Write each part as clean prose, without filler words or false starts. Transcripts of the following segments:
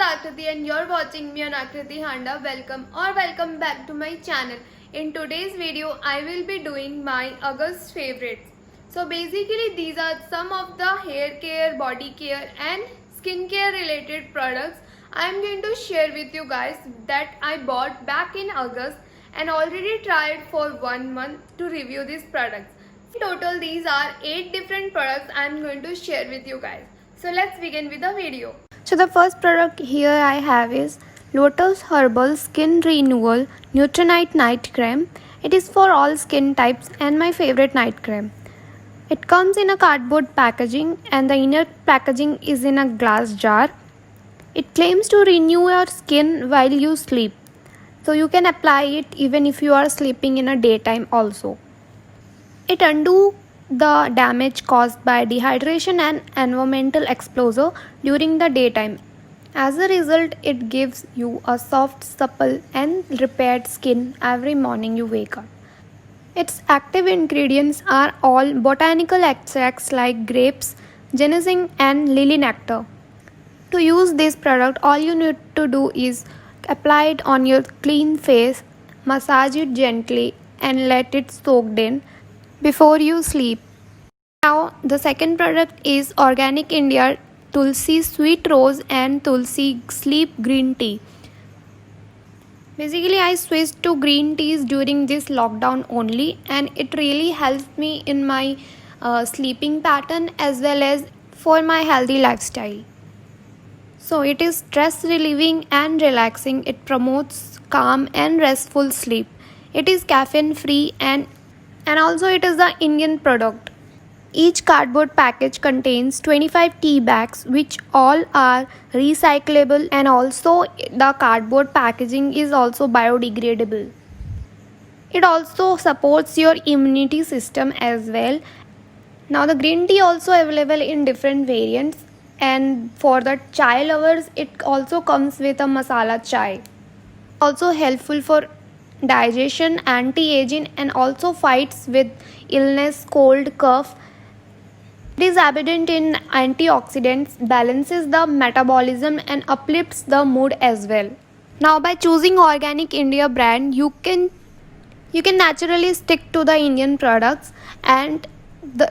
Akriti and you're watching me on Akriti Handa. Welcome back to my channel. In today's video, I will be doing my August favorites. So basically these are some of the hair care, body care and skincare related products I am going to share with you guys that I bought back in August and already tried for 1 month to review these products. In total these are 8 different products I am going to share with you guys. So let's begin with the video. So the first product here I have is Lotus Herbal Skin Renewal Nutrinite Night Cream. It is for all skin types and my favorite night cream. It comes in a cardboard packaging and the inner packaging is in a glass jar. It claims to renew your skin while you sleep. So you can apply it even if you are sleeping in a daytime also. It undo the damage caused by dehydration and environmental exposure during the daytime. As a result, it gives you a soft, supple and repaired skin every morning you wake up. Its active ingredients are all botanical extracts like grapes, ginseng and lily nectar. To use this product, all you need to do is apply it on your clean face, massage it gently and let it soak in before you sleep. Now the second product is Organic India Tulsi Sweet Rose and Tulsi Sleep Green Tea. Basically I switched to green teas during this lockdown only and it really helps me in my sleeping pattern as well as for my healthy lifestyle. So it is stress relieving and relaxing. It promotes calm and restful sleep. It is caffeine free and also it is the Indian product. Each cardboard package contains 25 tea bags which all are recyclable and also the cardboard packaging is also biodegradable. It also supports your immunity system as well. Now the green tea also available in different variants and for the chai lovers it also comes with a masala chai. Also helpful for digestion, anti-aging and also fights with illness, cold, cough. It is abundant in antioxidants, balances the metabolism and uplifts the mood as well. Now by choosing Organic India brand, you can naturally stick to the Indian products and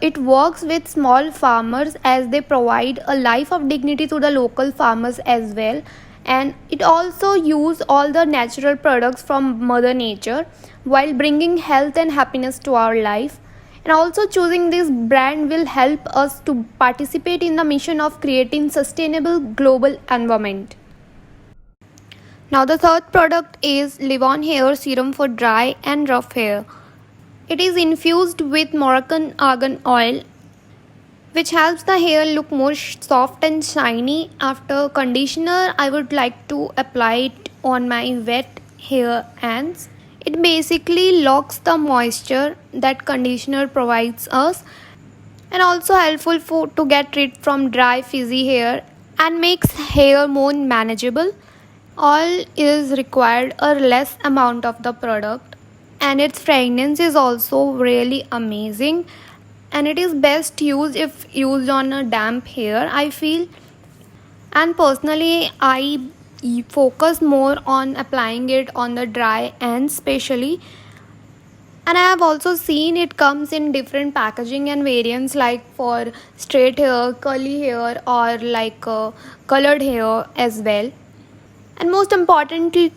it works with small farmers as they provide a life of dignity to the local farmers as well. And it also use all the natural products from Mother Nature while bringing health and happiness to our life. And also choosing this brand will help us to participate in the mission of creating sustainable global environment. Now the third product is Livon Hair Serum for dry and rough hair. It is infused with Moroccan argan oil which helps the hair look more soft and shiny. After conditioner, I would like to apply it on my wet hair ends. It basically locks the moisture that conditioner provides us and also helpful to get rid from dry frizzy hair and makes hair more manageable. All is required a less amount of the product and its fragrance is also really amazing and it is best used if used on a damp hair I feel. And personally I focus more on applying it on the dry ends especially, and I have also seen it comes in different packaging and variants like for straight hair, curly hair or like colored hair as well. And most importantly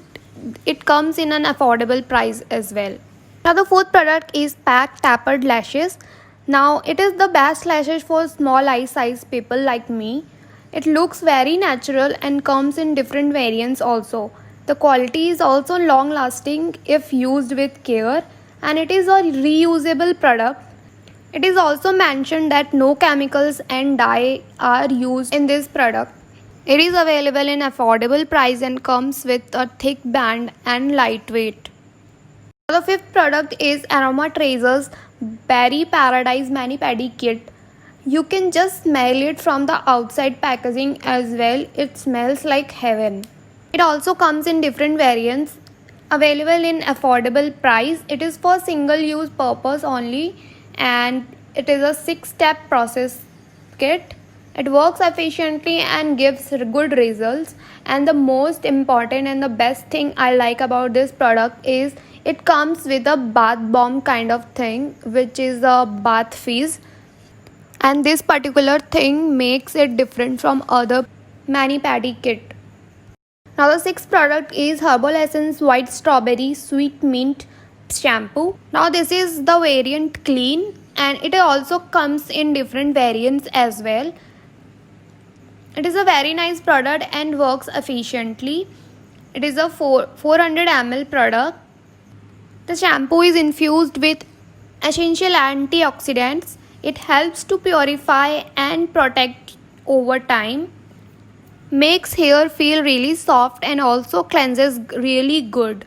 it comes in an affordable price as well. Now the fourth product is Pack Tapered Lashes. Now it is the best lashes for small eye size people like me. It looks very natural and comes in different variants also. The quality is also long lasting if used with care and it is a reusable product. It is also mentioned that no chemicals and dye are used in this product. It is available in affordable price and comes with a thick band and lightweight. The fifth product is Aroma Tracer's Berry Paradise Mani Pedi Kit. You can just smell it from the outside packaging as well. It smells like heaven. It also comes in different variants available in affordable price. It is for single use purpose only and it is a 6-step process kit. It works efficiently and gives good results. And the most important and the best thing I like about this product is it comes with a bath bomb kind of thing, which is a bath fizz. And this particular thing makes it different from other mani pedi kit. Now the sixth product is Herbal Essence White Strawberry Sweet Mint Shampoo. Now this is the variant clean and it also comes in different variants as well. It is a very nice product and works efficiently. It is a 400 ml product. The shampoo is infused with essential antioxidants. It helps to purify and protect over time, makes hair feel really soft and also cleanses really good.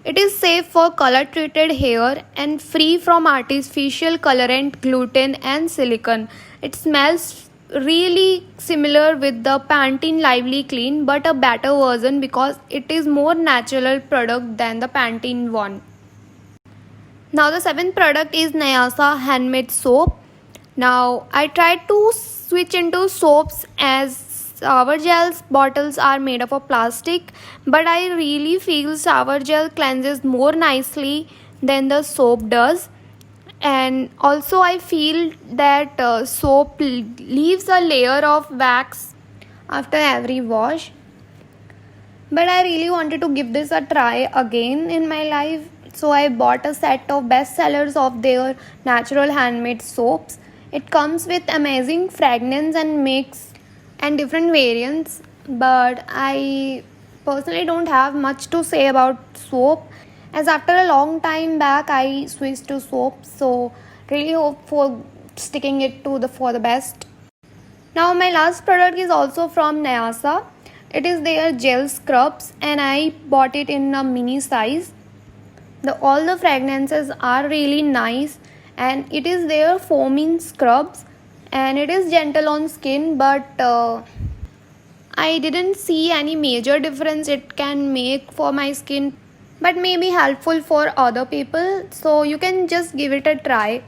It is safe for color treated hair and free from artificial colorant, gluten and silicone. It smells really similar with the Pantene Lively Clean but a better version because it is more natural product than the Pantene one. Now the seventh product is Nyasa handmade soap. Now I tried to switch into soaps as shower gels bottles are made of a plastic, but I really feel shower gel cleanses more nicely than the soap does. And also I feel that soap leaves a layer of wax after every wash. But I really wanted to give this a try again in my life. So I bought a set of bestsellers of their natural handmade soaps. It comes with amazing fragrance and makes and different variants. But I personally don't have much to say about soap as after a long time back I switched to soap. So really hope for sticking it to the for the best. Now my last product is also from Nyasa. It is their gel scrubs and I bought it in a mini size. All the fragrances are really nice and it is their foaming scrubs and it is gentle on skin but I didn't see any major difference it can make for my skin but may be helpful for other people, so you can just give it a try.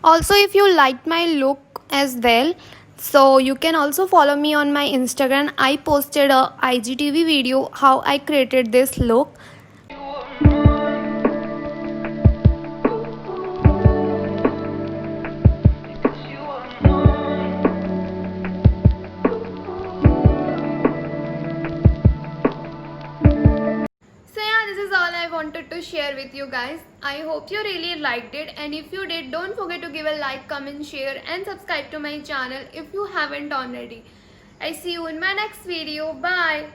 Also if you liked my look as well, so you can also follow me on my Instagram. I posted a IGTV video how I created this look. So yeah, this is all I wanted to share with you guys. I hope you really liked it, and if you did, don't forget to give a like, comment, share and subscribe to my channel if you haven't already. I see you in my next video. Bye.